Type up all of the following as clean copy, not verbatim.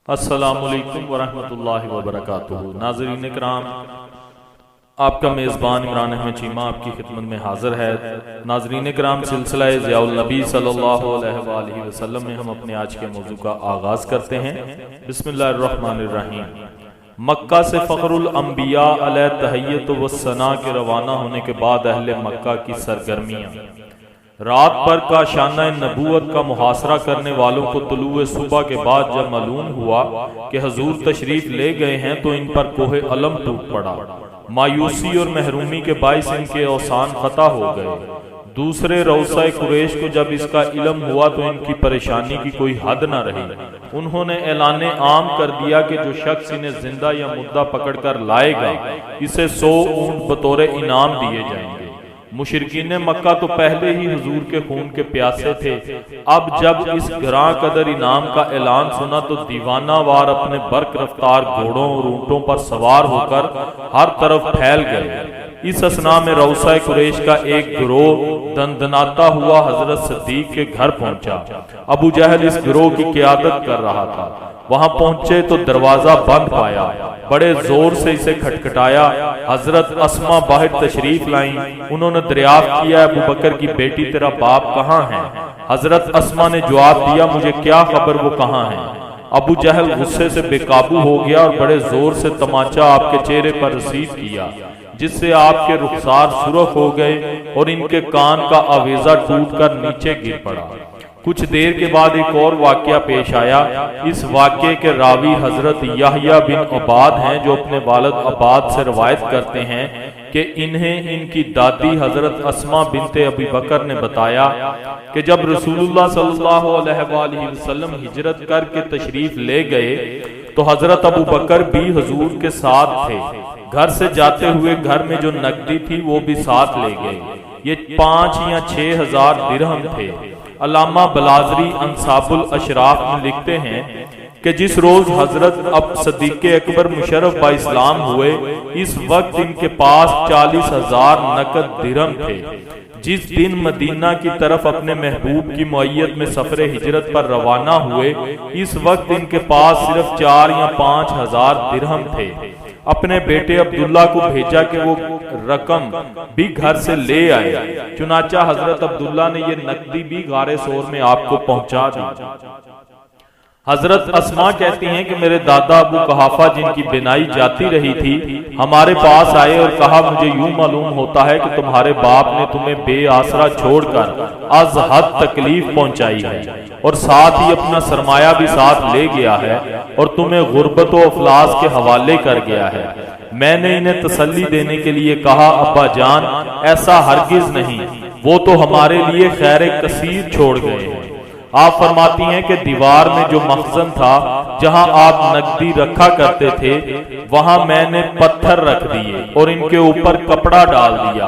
السلام علیکم ورحمۃ اللہ وبرکاتہ۔ ناظرین کرام، آپ کا میزبان عمران احمد چیمہ آپ کی خدمت میں حاضر ہے۔ ناظرین کرام، سلسلہ ضیاء النبی صلی اللہ علیہ وآلہ وسلم میں ہم اپنے آج کے موضوع کا آغاز کرتے ہیں۔ بسم اللہ الرحمن الرحیم۔ مکہ سے فخر الانبیاء علیہ تحیت و ثنا کے روانہ ہونے کے بعد اہل مکہ کی سرگرمیاں۔ رات بھر کا شانہ نبوت کا محاصرہ کرنے والوں کو طلوع صبح کے بعد جب معلوم ہوا کہ حضور تشریف لے گئے ہیں تو ان پر کوہ علم ٹوٹ پڑا۔ مایوسی اور محرومی کے باعث ان کے اوسان خطا ہو گئے۔ دوسرے رؤسائے قریش کو جب اس کا علم ہوا تو ان کی پریشانی کی کوئی حد نہ رہی۔ انہوں نے اعلان عام کر دیا کہ جو شخص انہیں زندہ یا مردہ پکڑ کر لائے گا اسے 100 اونٹ بطور انعام دیے جائیں گے۔ مشرکین مکہ تو پہلے ہی حضور کے خون کے پیاسے تھے، اب جب اس گراں قدر انعام کا اعلان سنا تو دیوانہ وار اپنے برق رفتار گھوڑوں اور اونٹوں پر سوار ہو کر ہر طرف پھیل گئے۔ اس اثناء میں رؤسائے قریش کا ایک گروہ دندناتا ہوا حضرت صدیق کے گھر پہنچا۔ ابو جہل اس گروہ کی قیادت کر رہا تھا۔ وہاں پہنچے تو دروازہ بند پایا، بڑے زور سے اسے کھٹکھٹایا۔ حضرت اسما باہر تشریف لائیں۔ انہوں نے دریافت کیا، ابو بکر کی بیٹی تیرا باپ کہاں ہے؟ حضرت اسما نے جواب دیا، مجھے کیا خبر وہ کہاں ہے؟ ابو جہل غصے سے بے قابو ہو گیا اور بڑے زور سے تمانچہ آپ کے چہرے پر رسید کیا، جس سے آپ کے رخسار سرخ ہو گئے اور ان کے کان کا آویزہ ٹوٹ کر نیچے گر پڑا۔ کچھ دیر کے بعد ایک اور واقعہ پیش آیا۔ اس واقعے کے راوی حضرت یحییٰ بن عباد ہیں، جو اپنے والد عباد سے روایت کرتے ہیں کہ انہیں ان کی دادی حضرت اسما بنت ابی بکر نے بتایا کہ جب رسول اللہ صلی اللہ علیہ وآلہ وسلم ہجرت کر کے تشریف لے گئے تو حضرت ابو بکر بھی حضور کے ساتھ تھے۔ گھر سے جاتے ہوئے گھر میں جو نقدی تھی وہ بھی ساتھ لے گئے۔ یہ 5 یا 6 ہزار درہم تھے۔ علامہ بلازری انصاب الاشراف میں لکھتے ہیں کہ جس روز حضرت اب صدیق اکبر مشرف با اسلام ہوئے اس وقت ان کے پاس 40,000 نقد درہم تھے۔ جس دن مدینہ کی طرف اپنے محبوب کی معیت میں سفر ہجرت پر روانہ ہوئے اس وقت ان کے پاس صرف 4 یا 5 ہزار درہم تھے۔ اپنے بیٹے عبداللہ کو بھیجا کہ وہ رقم بھی گھر سے لے آئے، چنانچہ حضرت عبداللہ نے یہ نقدی بھی غار ثور میں آپ کو پہنچا دی۔ حضرت اسما کہتی ہیں کہ میرے دادا ابو قحافہ جن کی بینائی جاتی رہی تھی ہمارے پاس آئے اور کہا، مجھے یوں معلوم ہوتا ہے کہ تمہارے باپ نے تمہیں بے آسرا چھوڑ کر از حد تکلیف پہنچائی ہے اور ساتھ ہی اپنا سرمایہ بھی ساتھ لے گیا ہے اور تمہیں غربت و افلاس کے حوالے کر گیا ہے۔ میں نے انہیں تسلی دینے کے لیے کہا، ابا جان ایسا ہرگز نہیں، وہ تو ہمارے لیے خیر کثیر چھوڑ گئے ہیں۔ آپ فرماتی ہیں کہ دیوار میں جو مخزن تھا جہاں آپ نقدی رکھا کرتے تھے وہاں میں نے پتھر رکھ دیے اور ان کے اوپر کپڑا ڈال دیا۔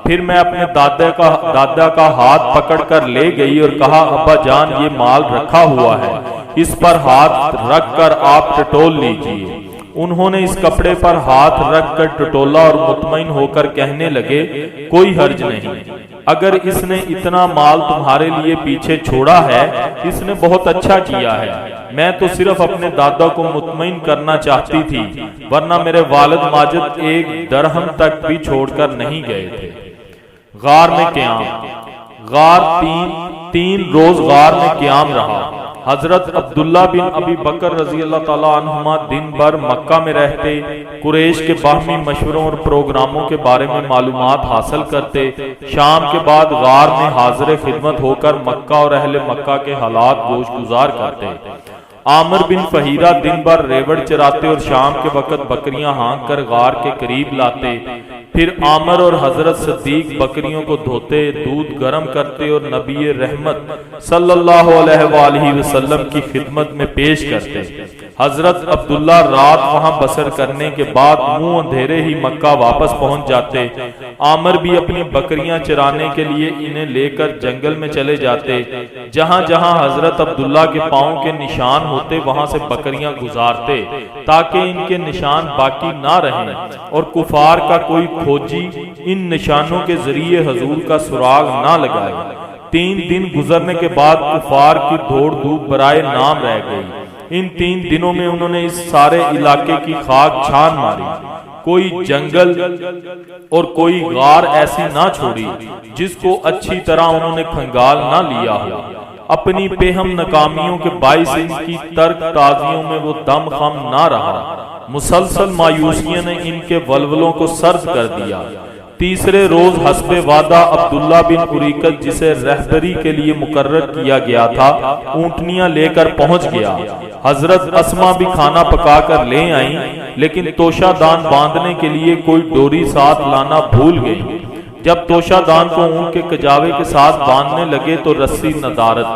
پھر میں اپنے دادا کا ہاتھ پکڑ کر لے گئی اور کہا، ابا جان یہ مال رکھا ہوا ہے، اس پر ہاتھ رکھ کر آپ ٹٹول لیجئے۔ انہوں نے اس کپڑے پر ہاتھ رکھ کر ٹٹولا اور مطمئن ہو کر کہنے لگے، کوئی حرج نہیں، اگر اس نے اتنا مال تمہارے لیے پیچھے چھوڑا ہے اس نے بہت اچھا کیا ہے۔ میں تو صرف اپنے دادا کو مطمئن کرنا چاہتی تھی، ورنہ میرے والد ماجد 1 درہم تک بھی چھوڑ کر نہیں گئے تھے۔ غار میں قیام۔ غار 3 روز غار میں قیام رہا۔ حضرت عبداللہ بن ابی بکر رضی اللہ تعالیٰ عنہما دن بھر مکہ میں رہتے، قریش کے باہمی مشوروں اور پروگراموں کے بارے میں معلومات حاصل کرتے، شام کے بعد غار میں حاضر خدمت ہو کر مکہ اور اہل مکہ کے حالات گوش گزار کرتے۔ عامر بن فہیرہ دن بھر ریوڑ چراتے اور شام کے وقت بکریاں ہانک کر غار کے قریب لاتے۔ پھر عامر اور حضرت صدیق بکریوں کو دھوتے، دودھ گرم کرتے اور نبی رحمت صلی اللہ علیہ وآلہ وسلم کی خدمت میں پیش کرتے۔ حضرت عبداللہ رات وہاں بسر کرنے کے بعد منہ اندھیرے ہی مکہ واپس پہنچ جاتے۔ عامر بھی اپنی بکریاں چرانے کے لیے انہیں لے کر جنگل میں چلے جاتے۔ جہاں جہاں حضرت عبداللہ کے پاؤں کے نشان ہوتے وہاں سے بکریاں گزارتے تاکہ ان کے نشان باقی نہ رہیں اور کفار کا کوئی کھوجی ان نشانوں کے ذریعے حضور کا سراغ نہ لگائے۔ 3 دن گزرنے کے بعد کفار کی دوڑ دھوپ برائے نام رہ گئی۔ ان 3 دنوں میں انہوں نے اس سارے علاقے کی خاک چھان ماری، کوئی جنگل اور کوئی غار ایسی نہ چھوڑی جس کو اچھی طرح انہوں نے کھنگال نہ لیا ہو۔ اپنی پیہم ناکامیوں کے باعث ان کی ترک تازیوں میں وہ دم خم نہ رہا، مسلسل مایوسیوں نے ان کے ولولوں کو سرد کر دیا۔ تیسرے روز حسب وعدہ عبداللہ بن اریقت جسے رہبری کے لیے مقرر کیا گیا تھا اونٹنیاں لے کر پہنچ گیا۔ حضرت اسما بھی کھانا پکا کر لے آئیں، لیکن توشہ دان باندھنے کے لیے کوئی ڈوری ساتھ لانا بھول گئی۔ جب توشہ دان کو اونٹ کے کجاوے کے ساتھ باندھنے لگے تو رسی ندارت۔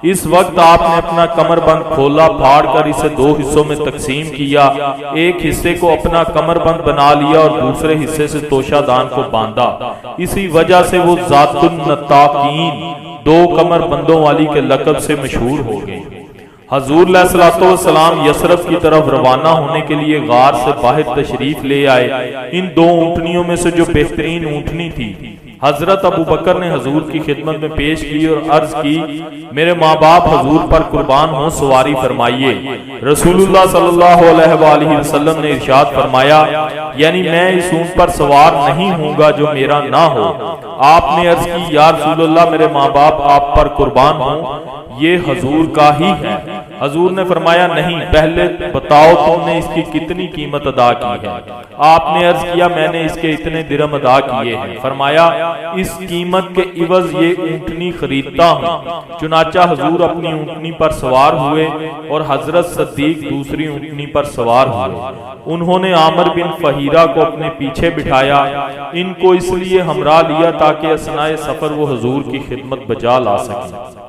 اس وقت آپ نے اپنا کمر بند کھولا، پھاڑ کر اسے 2 حصوں میں تقسیم کیا، ایک حصے کو اپنا کمر بند بنا لیا اور دوسرے حصے سے توشہ دان کو باندھا۔ اسی وجہ سے وہ ذات النطاقین 2 کمر بندوں والی کے لقب سے مشہور ہو گئی۔ حضور علیہ الصلوۃ والسلام یثرب کی طرف روانہ ہونے کے لیے غار سے باہر تشریف لے آئے۔ ان 2 اونٹنیوں میں سے جو بہترین اونٹنی تھی حضرت ابو بکر نے حضور کی خدمت میں پیش کی اور عرض کی، میرے ماں باپ حضور پر قربان ہوں، سواری فرمائیے۔ رسول اللہ صلی اللہ علیہ وآلہ وسلم نے ارشاد فرمایا، یعنی میں اس اونٹ پر سوار نہیں ہوں گا جو میرا نہ ہو۔ آپ نے عرض کی، یا رسول اللہ میرے ماں باپ آپ پر قربان ہوں، یہ حضور کا ہی ہے۔ حضور نے فرمایا، نہیں، پہلے بتاؤ تم نے اس کی کتنی قیمت ادا کی ہے؟ آپ نے عرض کیا، میں نے اس کے اتنے درہم ادا کیے ہیں۔ فرمایا، اس قیمت کے عوض یہ اونٹنی خریدتا ہوں۔ چنانچہ حضور اپنی اونٹنی پر سوار ہوئے اور حضرت صدیق دوسری اونٹنی پر سوار ہوئے۔ انہوں نے عامر بن فہیرہ کو اپنے پیچھے بٹھایا، ان کو اس لیے ہمراہ لیا تاکہ اثناء سفر وہ حضور کی خدمت بجا لا سکیں۔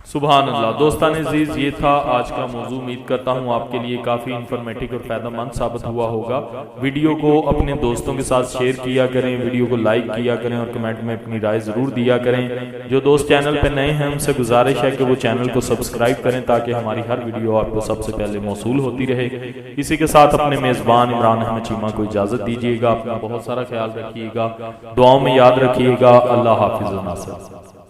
سبحان اللہ۔ دوستان عزیز، یہ تھا آج کا موضوع۔ امید کرتا ہوں آپ کے لیے کافی انفارمیٹو اور فائدہ مند ثابت ہوا ہوگا۔ ویڈیو کو اپنے دوستوں کے ساتھ شیئر کیا کریں، ویڈیو کو لائک کیا کریں اور کمنٹ میں اپنی رائے ضرور دیا کریں۔ جو دوست چینل پہ نئے ہیں ان سے گزارش ہے کہ وہ چینل کو سبسکرائب کریں تاکہ ہماری ہر ویڈیو آپ کو سب سے پہلے موصول ہوتی رہے۔ اسی کے ساتھ اپنے میزبان عمران احمد چیمہ کو اجازت دیجیے گا۔ اپنا بہت سارا خیال رکھیے گا، دعاؤں میں یاد رکھیے گا۔ اللہ حافظ و ناصر۔